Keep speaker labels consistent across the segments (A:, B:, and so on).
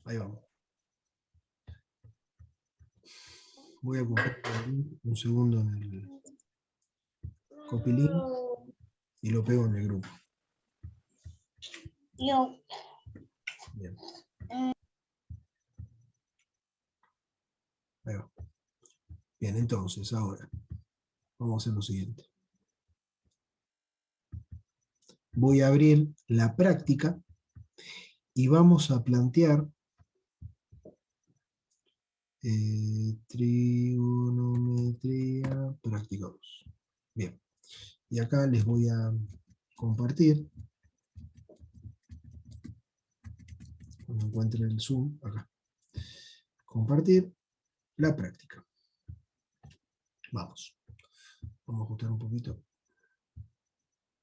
A: Ahí vamos. Voy a copiar un segundo en el copy link y lo pego en el grupo. Bien. Ahí va. Bien, entonces, ahora vamos a hacer lo siguiente. Voy a abrir la práctica y vamos a plantear trigonometría práctica 2. Bien. Y acá les voy a compartir, cuando encuentre el Zoom, acá. Compartir la práctica. Vamos. Vamos a ajustar un poquito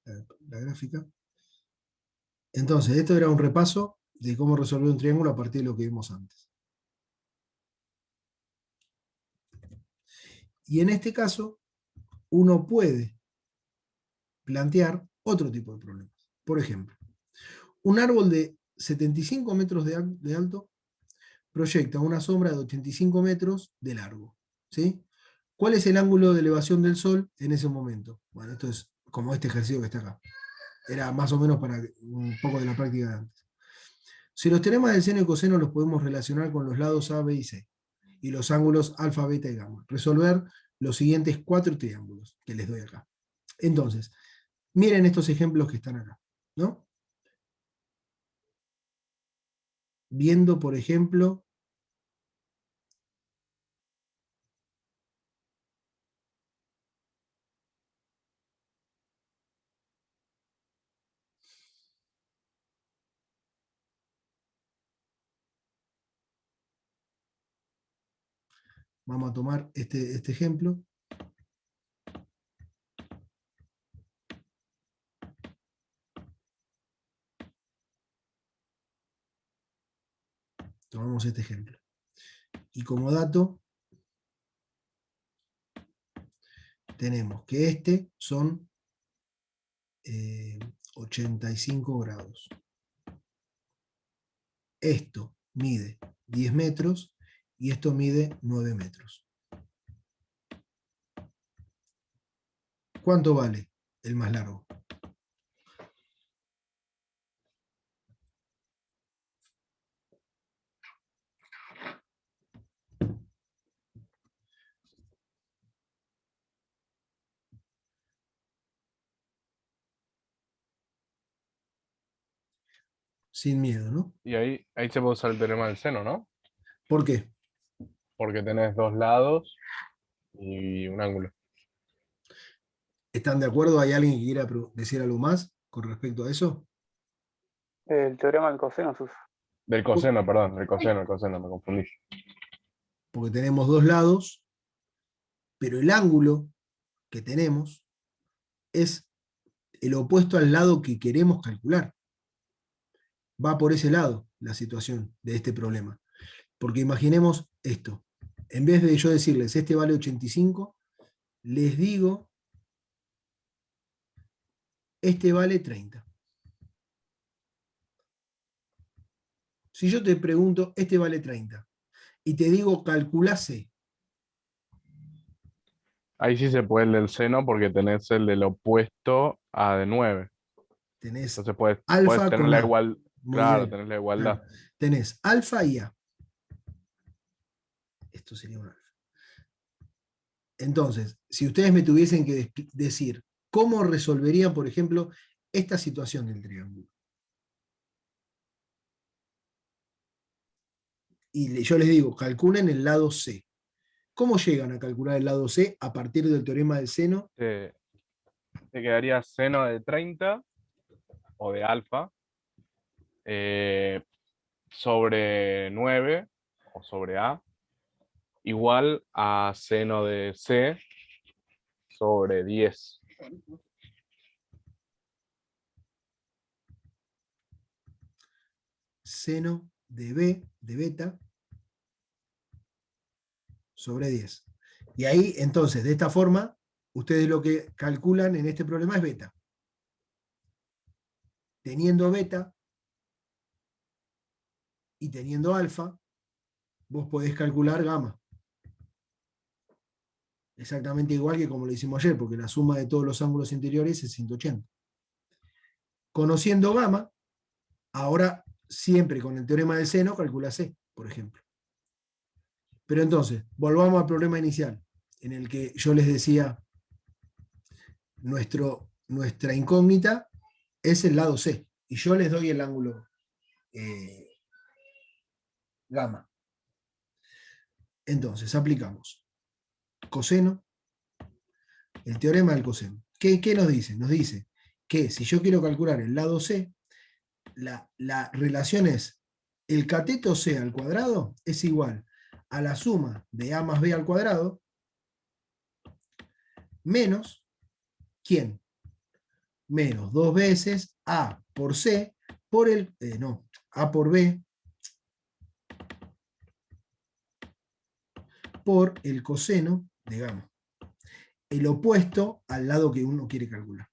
A: la gráfica. Entonces, esto era un repaso de cómo resolver un triángulo a partir de lo que vimos antes. Y en este caso, uno puede plantear otro tipo de problemas. Por ejemplo, un árbol de 75 metros de alto proyecta una sombra de 85 metros de largo. ¿Sí? ¿Cuál es el ángulo de elevación del Sol en ese momento? Bueno, esto es como este ejercicio que está acá. Era más o menos para un poco de la práctica de antes. Si los teoremas del seno y coseno los podemos relacionar con los lados A, B y C, y los ángulos alfa, beta y gamma, resolver los siguientes 4 triángulos que les doy acá. Entonces, miren estos ejemplos que están acá, ¿no? Viendo, por ejemplo, vamos a tomar este ejemplo. Tomamos este ejemplo. Y como dato, tenemos que son 85 grados. Esto mide 10 metros y esto mide 9 metros. ¿Cuánto vale el más largo? Sin miedo, ¿no?
B: Y ahí se puede usar el teorema del seno, ¿no?
A: ¿Por qué?
B: Porque tenés dos lados y un ángulo.
A: ¿Están de acuerdo? ¿Hay alguien que quiera decir algo más con respecto a eso?
C: El teorema del coseno se usa.
B: Del coseno, perdón, el coseno, me confundí.
A: Porque tenemos dos lados, pero el ángulo que tenemos es el opuesto al lado que queremos calcular. Va por ese lado la situación de este problema. Porque imaginemos esto. En vez de yo decirles, este vale 85, les digo, este vale 30. Si yo te pregunto, este vale 30, y te digo, calculá C.
B: Ahí sí se puede el del seno porque tenés el del opuesto a de 9.
A: Tenés
B: Entonces puedes
A: alfa
B: tener
A: con
B: la
A: A.
B: igual,
A: Muy
B: claro,
A: bien.
B: tenés la igualdad.
A: Claro. Tenés alfa y A. Esto sería un alfa. Entonces, si ustedes me tuviesen que decir cómo resolverían, por ejemplo, esta situación del triángulo. Y yo les digo, calculen el lado C. ¿Cómo llegan a calcular el lado C a partir del teorema del seno?
B: Te quedaría seno de 30 o de alfa sobre 9 o sobre A igual a seno de C sobre 10.
A: Seno de B, de beta, sobre 10. Y ahí, entonces, de esta forma, ustedes lo que calculan en este problema es beta. Teniendo beta, y teniendo alfa, vos podés calcular gamma. Exactamente igual que como lo hicimos ayer, porque la suma de todos los ángulos interiores es 180. Conociendo gamma, ahora siempre con el teorema del seno calcula C, por ejemplo. Pero entonces, volvamos al problema inicial, en el que yo les decía, nuestra incógnita es el lado C, y yo les doy el ángulo gamma. Entonces, aplicamos coseno, el teorema del coseno. ¿Qué nos dice? Nos dice que si yo quiero calcular el lado C, la relación es el cateto C al cuadrado es igual a la suma de A más B al cuadrado menos, ¿quién? Menos 2 veces A por C por el, A por B por el coseno de gamma. El opuesto al lado que uno quiere calcular.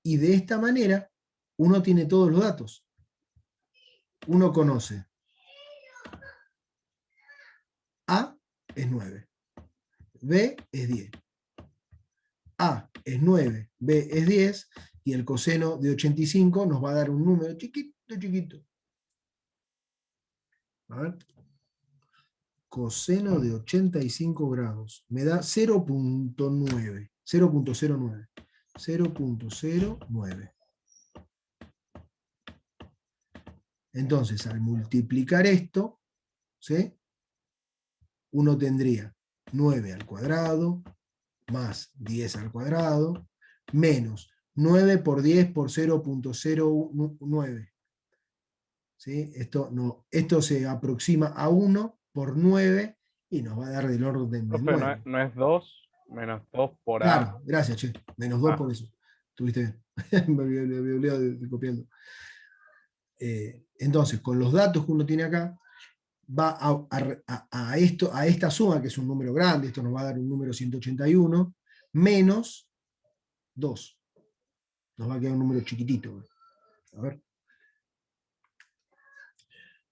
A: Y de esta manera uno tiene todos los datos. Uno conoce A es 9, B es 10. A es 9, B es 10, y el coseno de 85 nos va a dar un número chiquito, chiquito. A ver. Coseno de 85 grados me da 0.9, 0.09. 0.09. Entonces, al multiplicar esto, ¿sí? Uno tendría 9 al cuadrado más 10 al cuadrado menos 9 por 10 por 0.09. ¿Sí? Esto se aproxima a 1 por 9 y nos va a dar del orden de
B: Profe,
A: 9.
B: no es 2 menos 2 por A.
A: Claro, gracias, che. Menos 2 por eso. Tuviste bien. Me había olvidado de copiando. Entonces, con los datos que uno tiene acá, va a esta suma, que es un número grande, esto nos va a dar un número 181, menos 2. Nos va a quedar un número chiquitito. A ver.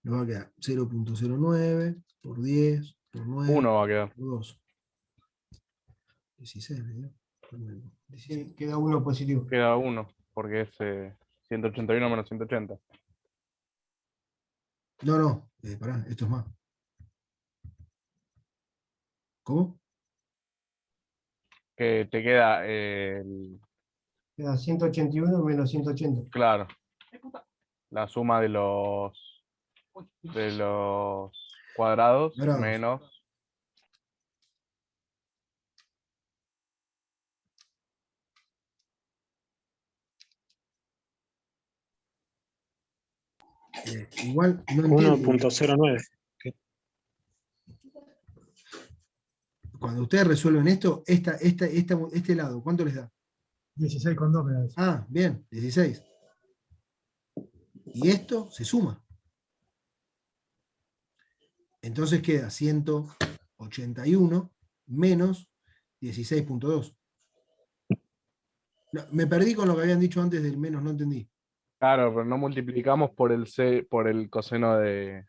A: Nos va a quedar 0.09 por 10 por 9
B: 1 va a quedar.
A: por 2. 16, ¿no? Queda 1 positivo.
B: Queda 1, porque es 181 menos 180.
A: No, pará, esto es más. ¿Cómo?
B: Que te queda
D: Queda 181 menos 180.
B: claro, la suma de los cuadrados
A: Grados.
B: menos.
A: Igual no entiendo.
E: 1.09.
A: Cuando ustedes resuelven esto, este lado, ¿cuánto les da?
D: 16,2 me da eso.
A: Ah, bien, 16. Y esto se suma. Entonces queda 181 menos 16.2. No, me perdí con lo que habían dicho antes del menos, no entendí.
B: Claro, pero no multiplicamos por el coseno de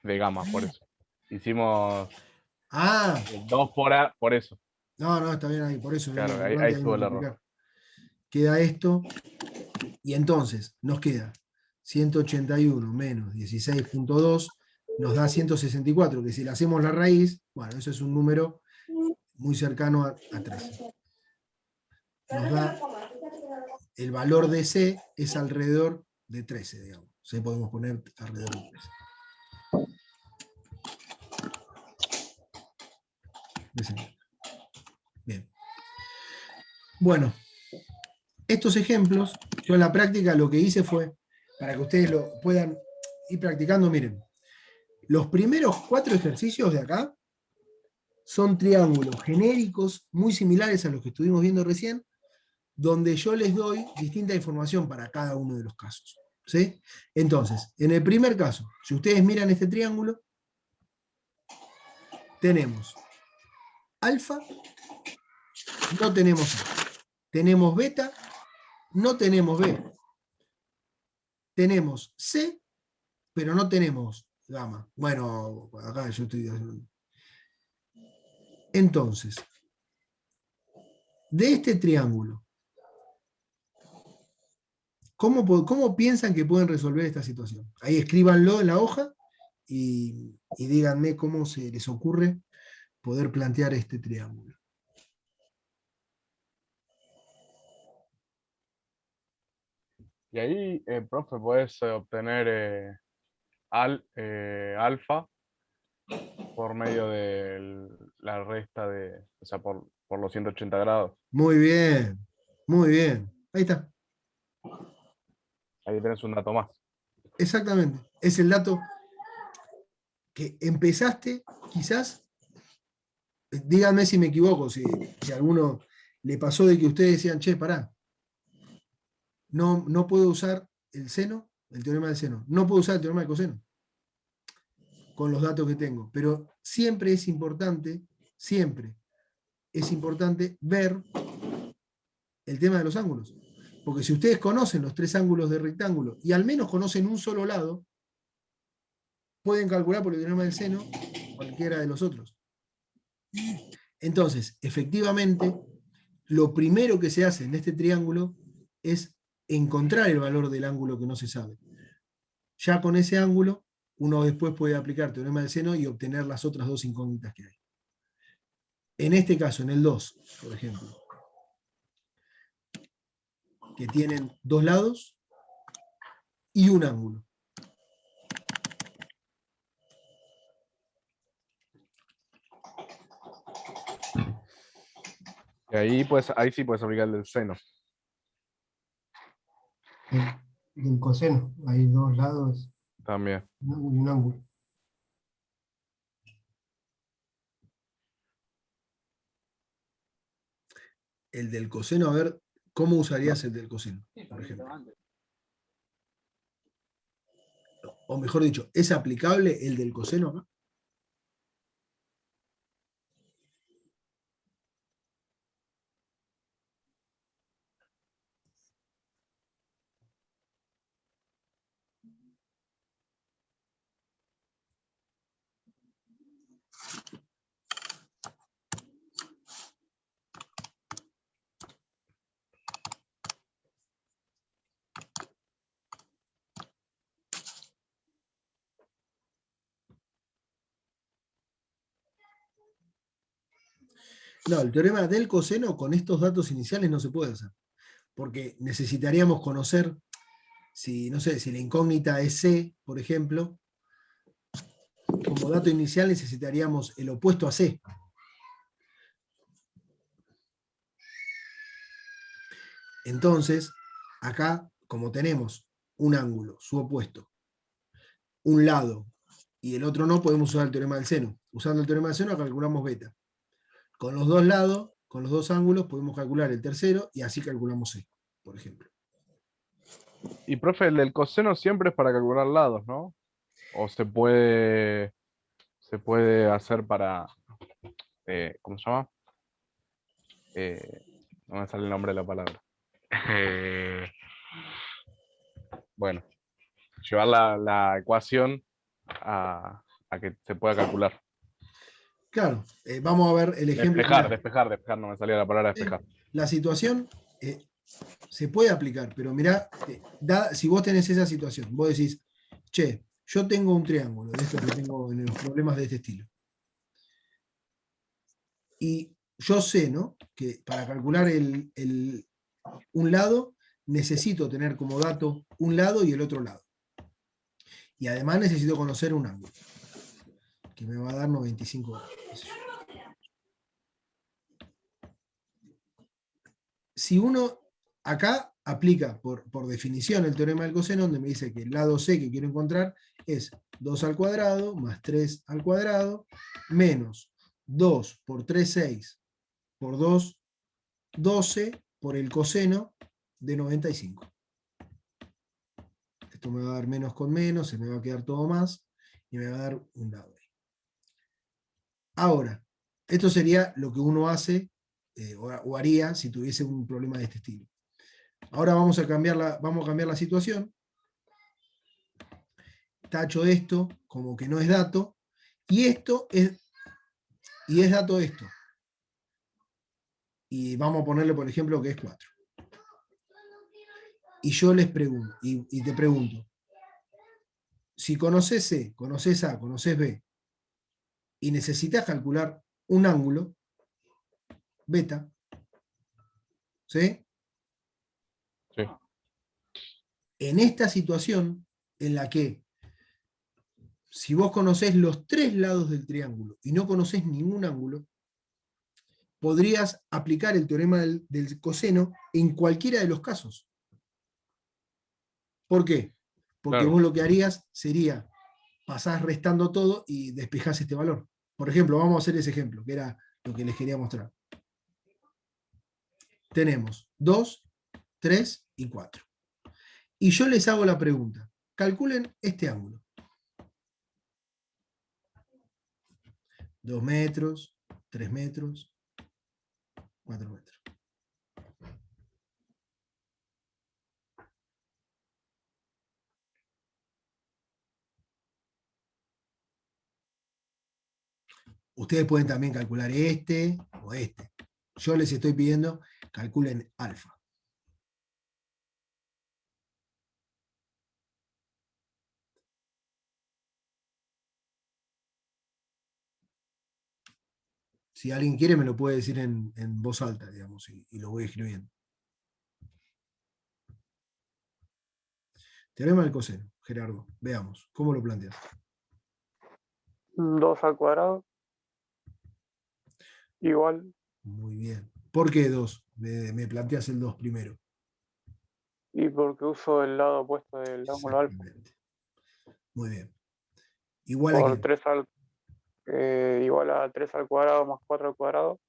B: gamma, por eso. Hicimos
A: Ah,
B: 2 por A, por eso.
A: no, está bien ahí, por eso.
B: Claro,
A: es
B: ahí
A: importante
B: estuvo el error.
A: multiplicar. Queda esto, y entonces nos queda 181 menos 16.2, nos da 164, que si le hacemos la raíz, bueno, eso es un número muy cercano a 13. Nos da, el valor de C es alrededor de 13, digamos. C podemos poner alrededor de 13. Bien. Bueno, estos ejemplos, yo en la práctica lo que hice fue, para que ustedes lo puedan ir practicando, miren, los primeros 4 ejercicios de acá son triángulos genéricos muy similares a los que estuvimos viendo recién, donde yo les doy distinta información para cada uno de los casos. ¿Sí? Entonces, en el primer caso, si ustedes miran este triángulo, tenemos alfa, no tenemos A. Tenemos beta, no tenemos B. tenemos C, pero no tenemos gamma. Bueno, acá yo estoy... Entonces, de este triángulo, ¿cómo piensan que pueden resolver esta situación? Ahí escríbanlo en la hoja y díganme cómo se les ocurre poder plantear este triángulo.
B: Y ahí, profe, puedes obtener alfa por medio de la resta de, o sea, por los 180 grados.
A: Muy bien, muy bien. Ahí está,
B: Ahí tenés un dato más.
A: exactamente. Es el dato que empezaste, quizás, díganme si me equivoco, si a alguno le pasó de que ustedes decían, che, pará, no puedo usar el seno, el teorema del seno, no puedo usar el teorema del coseno, con los datos que tengo. Pero siempre es importante ver el tema de los ángulos. Porque si ustedes conocen los 3 ángulos de rectángulo y al menos conocen un solo lado, pueden calcular por el teorema del seno cualquiera de los otros. Entonces, efectivamente, lo primero que se hace en este triángulo es encontrar el valor del ángulo que no se sabe. Ya con ese ángulo, uno después puede aplicar teorema del seno y obtener las otras 2 incógnitas que hay. En este caso, en el 2, por ejemplo, que tienen 2 lados y un ángulo.
B: Y ahí, pues, ahí sí puedes aplicar el del seno.
D: Del coseno. Hay 2 lados,
B: También.
D: un ángulo y un ángulo.
A: El del coseno, a ver, ¿cómo usarías el del coseno, por ejemplo? O mejor dicho, ¿es aplicable el del coseno acá? No, el teorema del coseno con estos datos iniciales no se puede hacer, porque necesitaríamos conocer si, no sé, si la incógnita es C, por ejemplo, como dato inicial necesitaríamos el opuesto a C. Entonces, acá, como tenemos un ángulo, su opuesto, un lado y el otro no, podemos usar el teorema del seno. Usando el teorema del seno calculamos beta. Con los 2 lados, con los 2 ángulos, podemos calcular el tercero y así calculamos C, por ejemplo.
B: Y profe, el del coseno siempre es para calcular lados, ¿no? O se puede hacer para, ¿cómo se llama? No me sale el nombre de la palabra. Bueno, llevar la ecuación a que se pueda calcular.
A: Claro, vamos a ver el ejemplo.
B: Despejar, no me salía la palabra despejar.
A: La situación se puede aplicar, pero mirá, si vos tenés esa situación, vos decís, che, yo tengo un triángulo, de esto que tengo en los problemas de este estilo. Y yo sé, ¿no?, que para calcular un lado, necesito tener como dato un lado y el otro lado. Y además necesito conocer un ángulo, que me va a dar 95 grados. Si uno acá aplica por definición el teorema del coseno, donde me dice que el lado C que quiero encontrar es 2 al cuadrado más 3 al cuadrado menos 2 por 3, 6 por 2, 12 por el coseno de 95. Esto me va a dar menos con menos, se me va a quedar todo más y me va a dar un lado ahí. Ahora, esto sería lo que uno hace o haría si tuviese un problema de este estilo. Ahora vamos a cambiar la situación tacho esto como que no es dato, y esto es dato esto. Y vamos a ponerle, por ejemplo, que es 4. Y yo les pregunto, y te pregunto, si conoces C, conoces A, conoces B, y necesitas calcular un ángulo, beta, ¿sí?
B: Sí.
A: En esta situación, en la que si vos conocés los 3 lados del triángulo y no conocés ningún ángulo, podrías aplicar el teorema del coseno en cualquiera de los casos. ¿Por qué? Porque
B: Claro.
A: vos lo que harías sería, pasás restando todo y despejás este valor. Por ejemplo, vamos a hacer ese ejemplo, que era lo que les quería mostrar. Tenemos 2, 3 y 4. Y yo les hago la pregunta. Calculen este ángulo. 2 metros, 3 metros, 4 metros. Ustedes pueden también calcular este o este. Yo les estoy pidiendo, calculen alfa. Si alguien quiere, me lo puede decir en voz alta, digamos, y lo voy escribiendo. Teorema del coseno, Gerardo. Veamos, ¿cómo lo planteas?
C: 2 al cuadrado igual,
A: Muy bien. ¿Por qué 2? Me planteas el 2 primero.
C: y porque uso el lado opuesto del ángulo alfa,
A: Exactamente. Muy bien. ¿Igual a
C: por
A: quién?
C: 3 al, igual a 3 al cuadrado más 4 al cuadrado,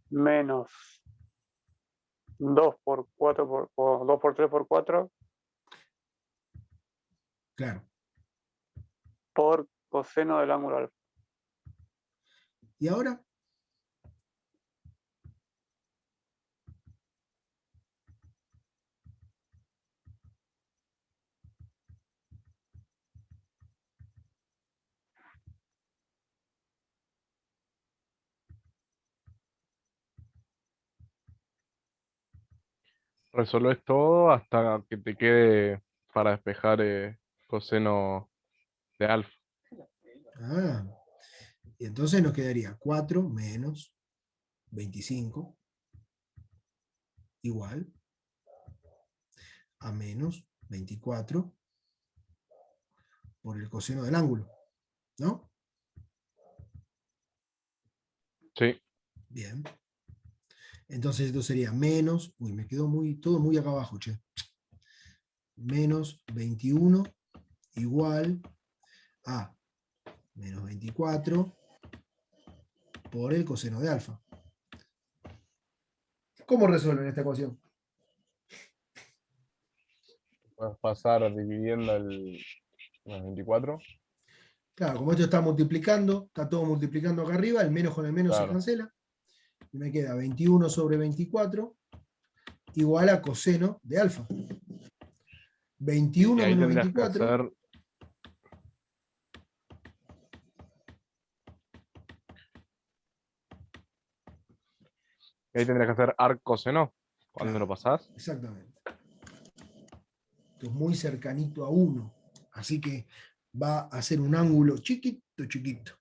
C: menos 2 por 4 o 2 por 3 por 4
A: Claro.
C: por coseno del ángulo alfa.
A: ¿Y ahora?
B: Resolves todo hasta que te quede para despejar coseno de alfa.
A: Ah, y entonces nos quedaría 4 menos 25 igual a menos 24 por el coseno del ángulo, ¿no?
B: Sí.
A: Bien. Entonces esto sería menos, uy, me quedó todo muy acá abajo, che. Menos 21 igual a menos 24 por el coseno de alfa. ¿Cómo resuelven esta ecuación?
B: Puedes pasar dividiendo el 24.
A: Claro, como esto está multiplicando, está todo multiplicando acá arriba, el menos con el menos se
B: Claro.
A: cancela. Y me queda 21 sobre 24 igual a coseno de alfa.
B: Y
A: 21
B: ahí
A: menos
B: tendrías que
A: 24.
B: hacer. Ahí tendrías que hacer arc coseno cuando
A: Claro,
B: lo pasás.
A: exactamente. Esto es muy cercanito a 1. Así que va a ser un ángulo chiquito, chiquito.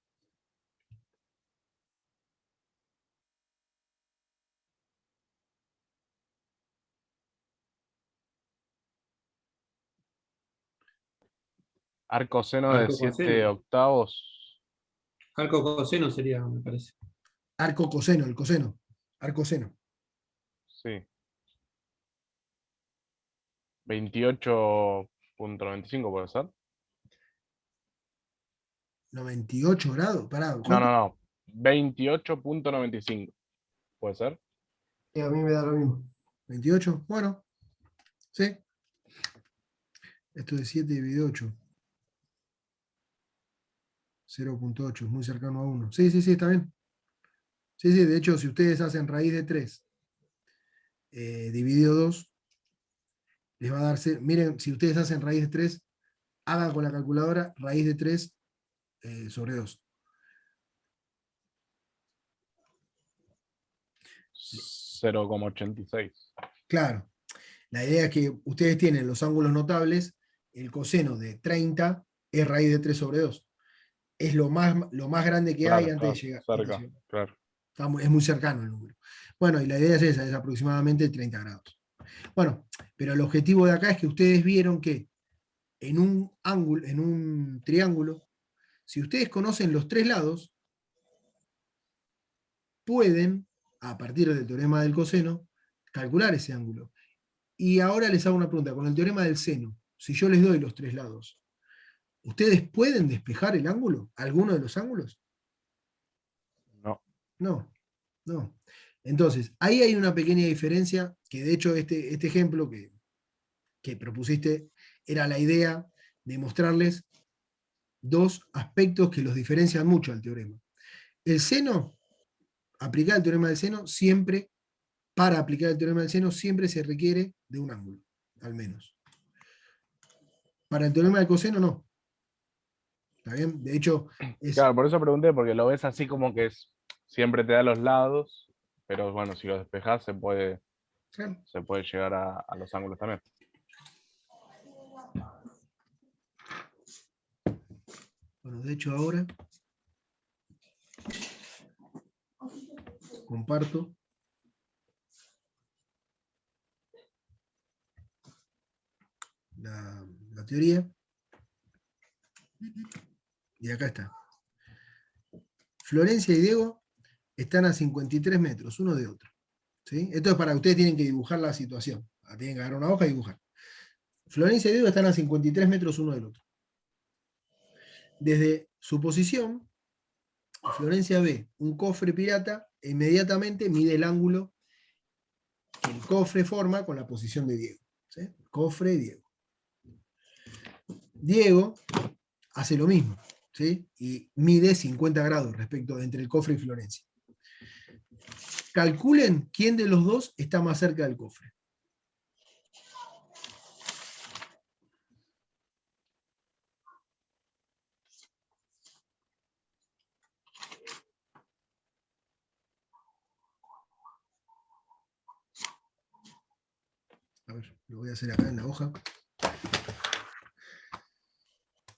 B: Arc coseno de
E: Arco
B: 7
E: coseno.
B: octavos.
E: Arco coseno sería, me parece.
A: Arco coseno, el coseno. Arcoseno.
B: Sí. 28.95 puede ser.
A: 98 grados. Pará,
B: No,
A: ¿cuánto?
B: no, no. 28.95. ¿Puede ser?
D: Y a mí me da lo mismo.
A: 28. Bueno, sí. Esto de 7 dividido 8. 0.8, es muy cercano a 1. Sí, sí, sí, está bien. Sí, sí, de hecho, si ustedes hacen raíz de 3 dividido 2, les va a dar, miren, si ustedes hacen raíz de 3, hagan con la calculadora raíz de 3 sobre 2.
B: 0,86.
A: Claro, la idea es que ustedes tienen los ángulos notables, el coseno de 30 es raíz de 3 sobre 2. Es lo más grande que hay
B: Claro,
A: antes de
B: está
A: llegar.
B: cerca, claro.
A: Es muy cercano el número. Bueno, y la idea es esa, es aproximadamente 30 grados. Bueno, pero el objetivo de acá es que ustedes vieron que en un ángulo, en un triángulo, si ustedes conocen los 3 lados, pueden, a partir del teorema del coseno, calcular ese ángulo. Y ahora les hago una pregunta, con el teorema del seno, si yo les doy los 3 lados, ¿ustedes pueden despejar el ángulo? ¿Alguno de los ángulos?
B: No.
A: No, no. Entonces, ahí hay una pequeña diferencia, que de hecho este ejemplo que propusiste era la idea de mostrarles 2 aspectos que los diferencian mucho al teorema. El seno, aplicar el teorema del seno, siempre, para aplicar el teorema del seno, siempre se requiere de un ángulo, al menos. Para el teorema del coseno, no. ¿Está bien? De hecho,
B: Claro, por eso pregunté, porque lo ves así como que siempre te da los lados, pero bueno, si lo despejas
A: claro.
B: se puede llegar a los ángulos también.
A: Bueno, de hecho ahora comparto la teoría. Y acá está. Florencia y Diego están a 53 metros, uno de otro. ¿Sí? Esto es para que ustedes tienen que dibujar la situación. Tienen que agarrar una hoja y dibujar. Florencia y Diego están a 53 metros uno del otro. Desde su posición, Florencia ve un cofre pirata e inmediatamente mide el ángulo que el cofre forma con la posición de Diego. ¿Sí? Cofre y Diego. Diego hace lo mismo, ¿sí? Y mide 50 grados respecto entre el cofre y Florencia. Calculen quién de los dos está más cerca del cofre. A ver, lo voy a hacer acá en la hoja.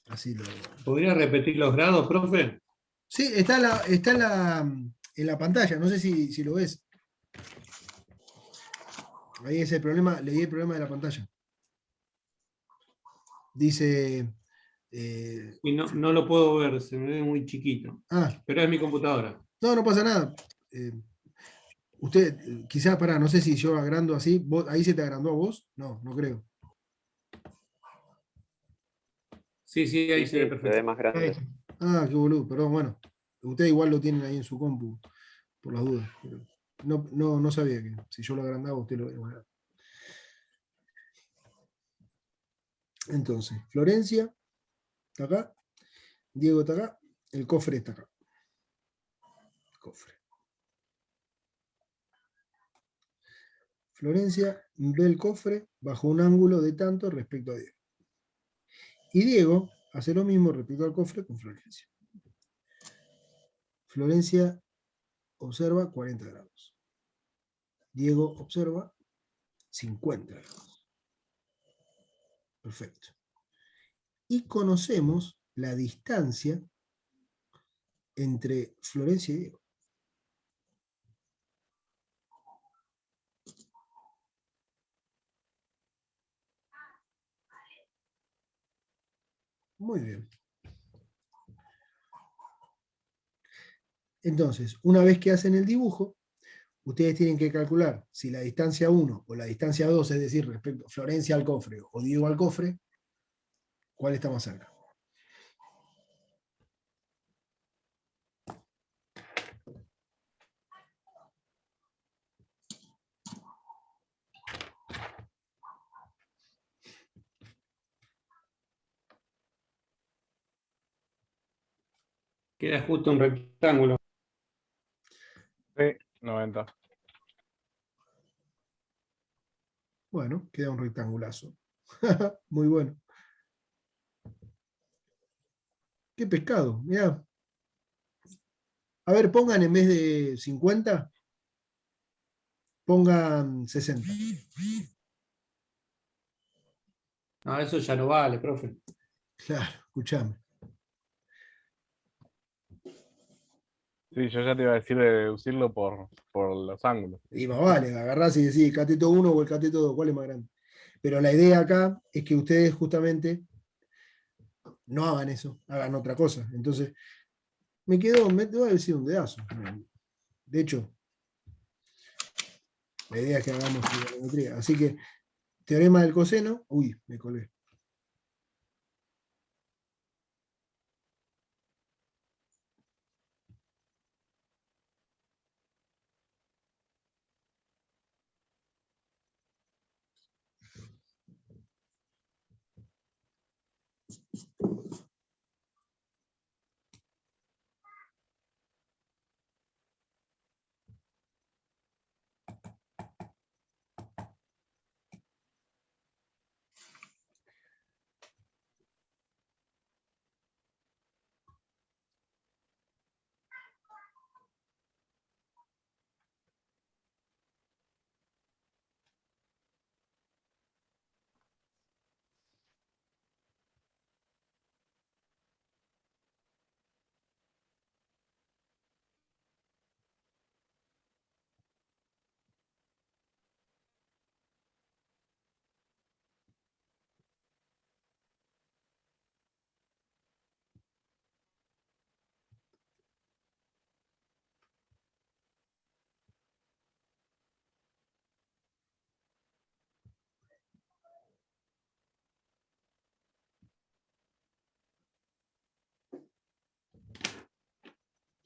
A: Así lo...
E: ¿Podría repetir los grados, profe?
A: Sí, está en la pantalla, no sé si lo ves. Ahí es el problema, leí el problema de la pantalla. Dice...
E: Y no lo puedo ver, se me ve muy chiquito. Pero es mi computadora.
A: No pasa nada. Usted, quizás, no sé si yo agrando así, ¿ahí se te agrandó a vos? No creo.
E: Sí, ahí
C: Sí,
E: se ve
C: se ve
E: perfecto.
C: más grande.
A: Qué boludo, perdón, bueno. Ustedes igual lo tienen ahí en su compu, por las dudas. Pero no sabía que si yo lo agrandaba, usted lo veía. Entonces, Florencia está acá, Diego está acá, el cofre está acá. Cofre. Florencia ve el cofre bajo un ángulo de tanto respecto a Diego. Y Diego hace lo mismo respecto al cofre con Florencia. Florencia observa 40 grados. Diego observa 50 grados. Perfecto. Y conocemos la distancia entre Florencia y Diego. Muy bien. Entonces, una vez que hacen el dibujo, ustedes tienen que calcular si la distancia 1 o la distancia 2, es decir, respecto a Florencia al cofre o Diego al cofre, ¿cuál está más cerca?
E: Queda justo un rectángulo.
B: Sí, 90.
A: Bueno, queda un rectangulazo. Muy bueno. Qué pescado, mirá. A ver, pongan en vez de 50, pongan 60.
E: No, eso ya no vale, profe.
A: Claro, escuchame.
B: Sí, yo ya te iba a decir de deducirlo por los ángulos.
A: Y más vale, agarrás y decís cateto 1 o el cateto 2, ¿cuál es más grande? Pero la idea acá es que ustedes justamente no hagan eso, hagan otra cosa. Entonces, te voy a decir un dedazo. De hecho, la idea es que hagamos trigonometría. Así que, teorema del coseno, uy, me colgué.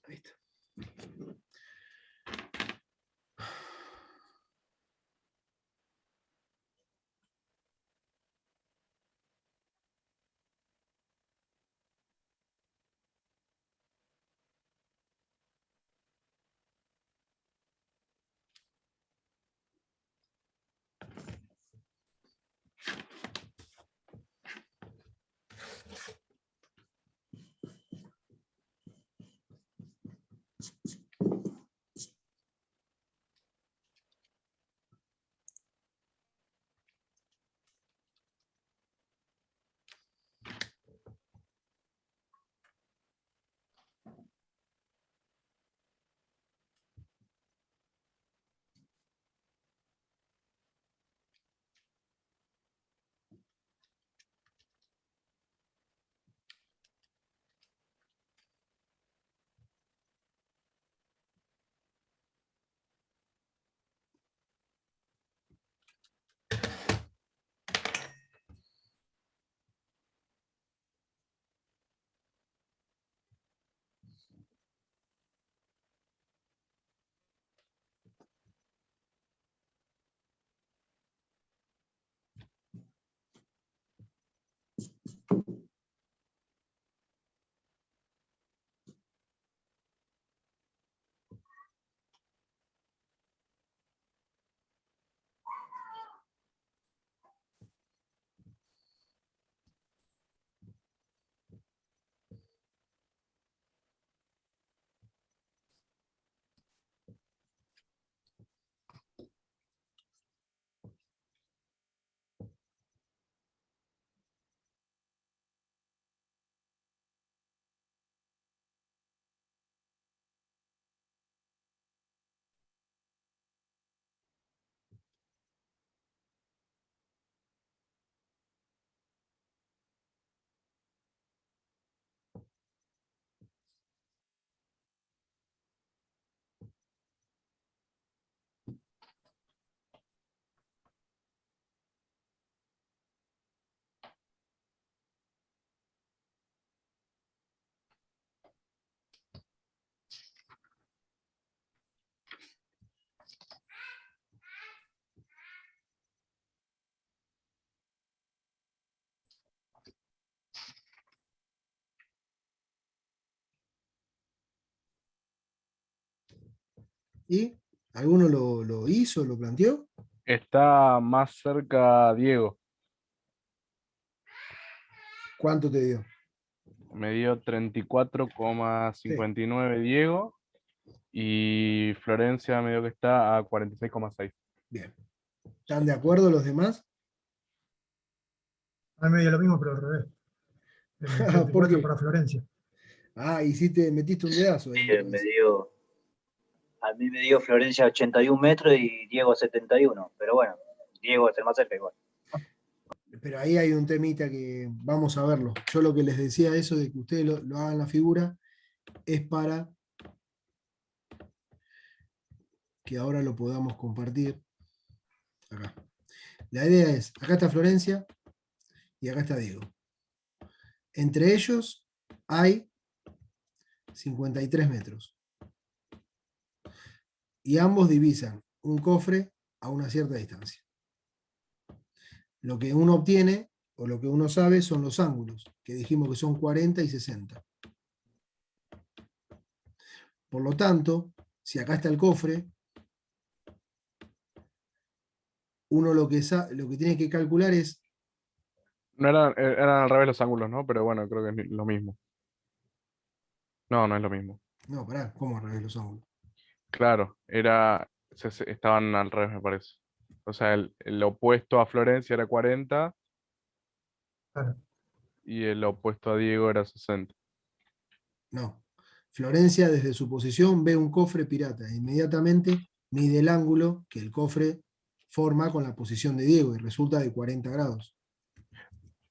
A: Ahí está. ¿Y alguno lo hizo, lo planteó?
B: Está más cerca Diego.
A: ¿Cuánto te dio?
B: Me dio 34,59 Diego. Y Florencia me dio que está a 46,6.
A: Bien. ¿Están de acuerdo los demás?
D: A mí me dio lo mismo, pero al revés.
A: ¿Por
D: 34
A: qué?
D: para Florencia.
A: Ah, metiste un dedazo ahí.
F: A mí me dio Florencia 81 metros y Diego 71, pero bueno, Diego es el más cerca igual.
A: Pero ahí hay un temita que vamos a verlo. Yo lo que les decía eso de que ustedes lo hagan la figura es para que ahora lo podamos compartir. Acá. La idea es, acá está Florencia y acá está Diego. Entre ellos hay 53 metros. Y ambos divisan un cofre a una cierta distancia. Lo que uno obtiene, o lo que uno sabe, son los ángulos, que dijimos que son 40 y 60. Por lo tanto, si acá está el cofre, uno lo que tiene que calcular es...
B: No eran al revés los ángulos, ¿no? Pero bueno, creo que es lo mismo. No, no es lo mismo.
A: No, pará, ¿cómo al revés los ángulos?
B: Claro, estaban al revés, me parece. O sea, el opuesto a Florencia era 40
D: Claro.
B: y el opuesto a Diego era 60.
A: No. Florencia, desde su posición, ve un cofre pirata e inmediatamente mide el ángulo que el cofre forma con la posición de Diego y resulta de 40 grados.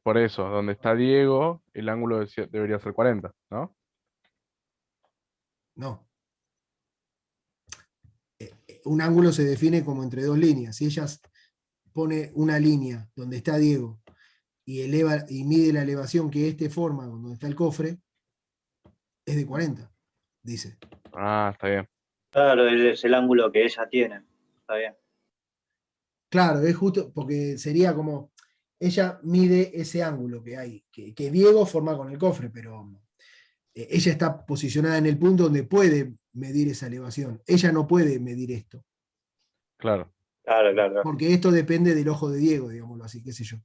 B: Por eso, donde está Diego, el ángulo debería ser 40, ¿no?
A: No. Un ángulo se define como entre dos líneas. Si ella pone una línea donde está Diego y eleva y mide la elevación que este forma donde está el cofre, es de 40, dice.
B: Ah, está bien.
F: Claro, es el ángulo que ella tiene. Está bien.
A: Claro, es justo porque sería como, ella mide ese ángulo que hay, que Diego forma con el cofre, pero ella está posicionada en el punto donde puede medir esa elevación. Ella no puede medir esto,
B: Claro.
F: Claro.
A: porque esto depende del ojo de Diego, digámoslo así, qué sé yo.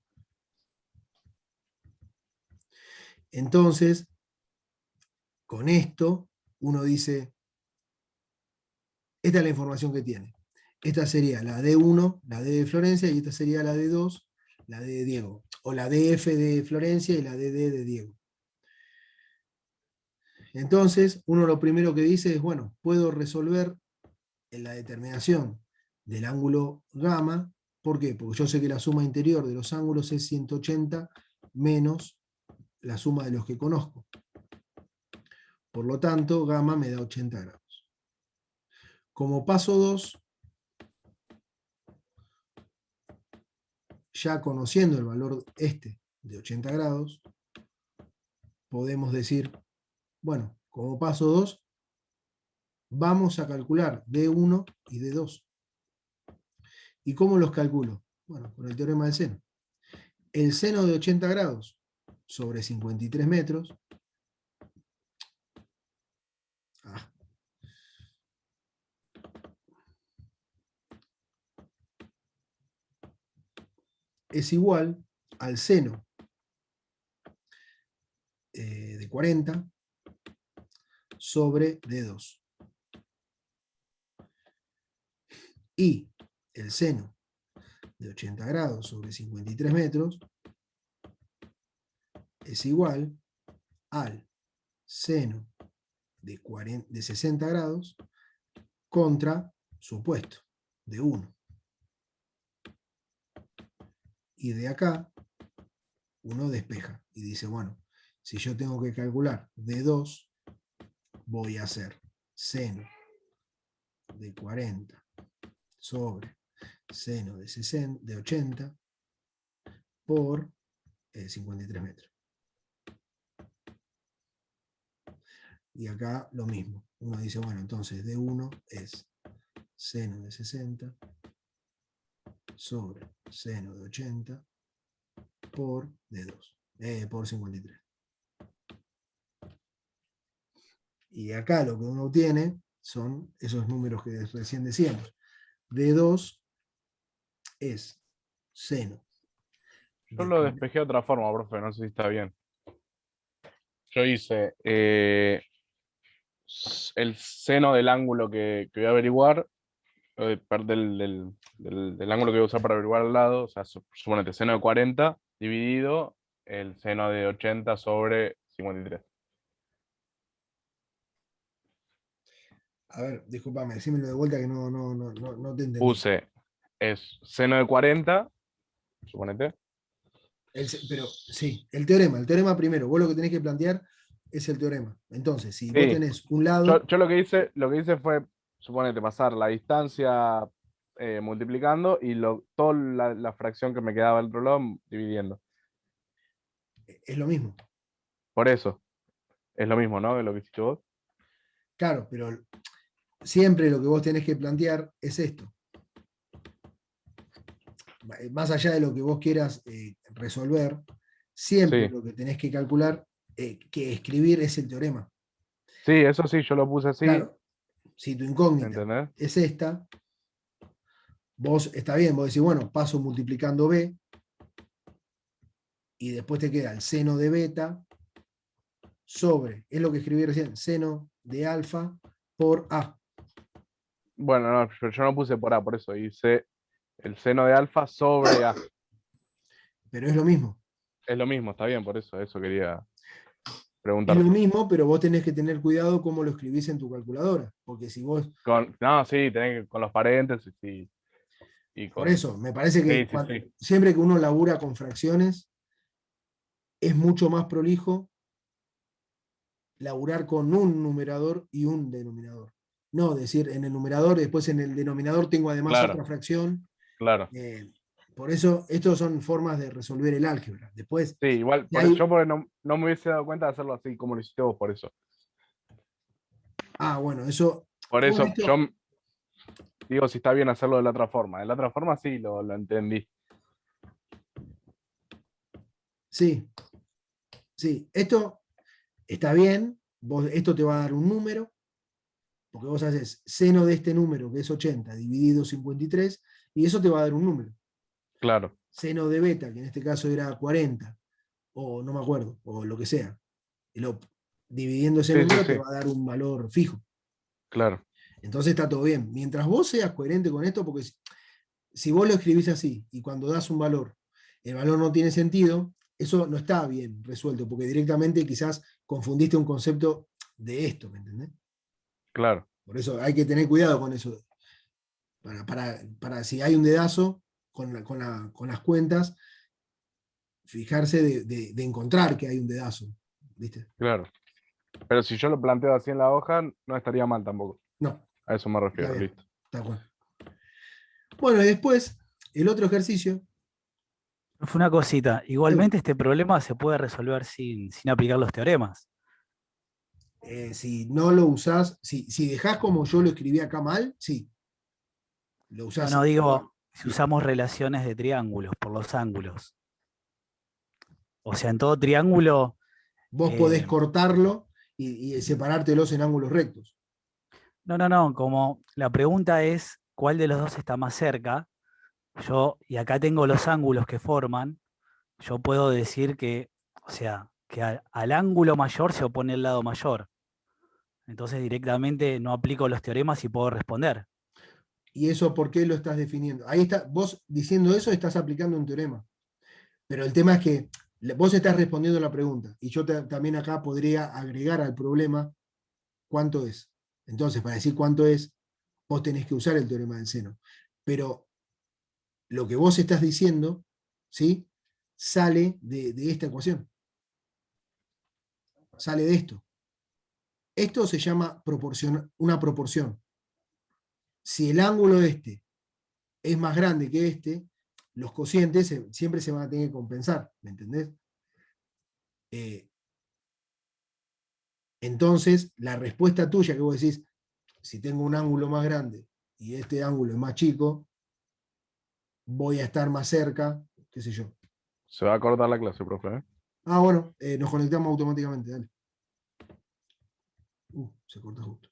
A: Entonces, con esto, uno dice, esta es la información que tiene. Esta sería la D1, la D de Florencia, y esta sería la D2, la D de Diego. O la DF de Florencia y la DD de Diego. Entonces, uno lo primero que dice es, bueno, puedo resolver en la determinación del ángulo gamma. ¿Por qué? Porque yo sé que la suma interior de los ángulos es 180 menos la suma de los que conozco. Por lo tanto, gamma me da 80 grados. Como paso 2, ya conociendo el valor este de 80 grados, podemos decir, bueno, como paso 2, vamos a calcular D1 y D2. ¿Y cómo los calculo? Bueno, con el teorema del seno. El seno de 80 grados sobre 53 metros es igual al seno de 40 sobre D2. Y el seno de 80 grados sobre 53 metros es igual al seno de 60 grados contra su opuesto, de 1. Y de acá uno despeja y dice, bueno, si yo tengo que calcular D2, voy a hacer seno de 40 sobre seno de 80 por 53 metros. Y acá lo mismo. Uno dice, bueno, entonces D1 es seno de 60 sobre seno de 80 por D2, por 53. Y acá lo que uno obtiene son esos números que recién decíamos. D2 es seno.
B: Yo lo despejé de otra forma, profe, no sé si está bien. Yo hice el seno del ángulo que voy a averiguar, del ángulo que voy a usar para averiguar al lado, o sea, suponete seno de 40 dividido el seno de 80 sobre 53.
A: A ver, discúlpame, decímelo de vuelta que no te entendí.
B: Puse es seno de 40, suponete.
A: Pero sí, el teorema primero, vos lo que tenés que plantear es el teorema. Entonces, si vos
B: Sí.
A: tenés un lado...
B: Yo lo que hice fue, suponete, pasar la distancia multiplicando y toda la fracción que me quedaba del otro lado dividiendo.
A: Es lo mismo.
B: Por eso. Es lo mismo, ¿no? De lo que hiciste vos.
A: Claro, pero siempre lo que vos tenés que plantear es esto. Más allá de lo que vos quieras resolver, siempre
B: Sí.
A: lo que tenés que calcular, que escribir es el teorema.
B: Sí, eso sí, yo lo puse así.
A: Claro, si tu incógnita
B: ¿entendés?
A: es esta, vos está bien, vos decís, bueno, paso multiplicando b, y después te queda el seno de beta sobre, es lo que escribí recién, seno de alfa por a.
B: Bueno, no, yo no puse por A, por eso hice el seno de alfa sobre A.
A: Pero es lo mismo.
B: Es lo mismo, está bien, por eso quería
A: Es
B: preguntar.
A: lo mismo, pero vos tenés que tener cuidado cómo lo escribís en tu calculadora. Porque si vos.
B: No, sí, con los paréntesis y
A: Por
B: con.
A: eso, me parece que
B: Sí.
A: siempre que uno labura con fracciones, es mucho más prolijo laburar con un numerador y un denominador. No decir en el numerador, después en el denominador tengo además
B: Claro.
A: otra fracción.
B: Claro.
A: Por eso, estas son formas de resolver el álgebra. Después,
B: Sí, igual, yo porque no me hubiese dado cuenta de hacerlo así como lo hiciste vos, por eso.
A: bueno, eso.
B: Por eso,
A: Esto,
B: yo digo si está bien hacerlo de la otra forma. De la otra forma sí lo entendí.
A: sí, esto está bien. Esto te va a dar un número, porque vos haces seno de este número, que es 80, dividido 53, y eso te va a dar un número.
B: Claro.
A: Seno de beta, que en este caso era 40, o no me acuerdo, o lo que sea. Dividiendo ese número te va a dar un valor fijo.
B: Claro.
A: Entonces está todo bien. Mientras vos seas coherente con esto, porque si vos lo escribís así, y cuando das un valor, el valor no tiene sentido, eso no está bien resuelto, porque directamente quizás confundiste un concepto de esto, ¿me entendés?
B: Claro.
A: Por eso hay que tener cuidado con eso. Para si hay un dedazo con las cuentas, fijarse de encontrar que hay un dedazo. ¿Viste?
B: Claro. Pero si yo lo planteo así en la hoja, no estaría mal tampoco.
A: No.
B: A eso me refiero, listo.
A: Está bueno. Bueno, y después, el otro ejercicio.
G: Fue una cosita. Igualmente este problema se puede resolver sin aplicar los teoremas.
A: Si no lo usás, si dejás como yo lo escribí acá mal, sí. Lo usás.
G: No, digo, si usamos relaciones de triángulos por los ángulos. O sea, en todo triángulo.
A: Vos podés cortarlo y separártelos en ángulos rectos.
G: No, como la pregunta es cuál de los dos está más cerca, y acá tengo los ángulos que forman, yo puedo decir que, o sea, que al ángulo mayor se opone el lado mayor. Entonces directamente no aplico los teoremas y puedo responder.
A: ¿Y eso por qué lo estás definiendo? Ahí está, vos diciendo eso estás aplicando un teorema. Pero el tema es que vos estás respondiendo la pregunta, y yo también acá podría agregar al problema cuánto es. Entonces, para decir cuánto es, vos tenés que usar el teorema del seno. Pero lo que vos estás diciendo, ¿sí?, sale de esta ecuación. Sale de esto. Esto se llama una proporción. Si el ángulo este es más grande que este, los cocientes siempre se van a tener que compensar, ¿me entendés? Entonces, la respuesta tuya que vos decís, si tengo un ángulo más grande y este ángulo es más chico, voy a estar más cerca, qué sé yo.
B: Se va a cortar la clase, profe, ¿eh?
A: Bueno, nos conectamos automáticamente, dale. Se corta justo.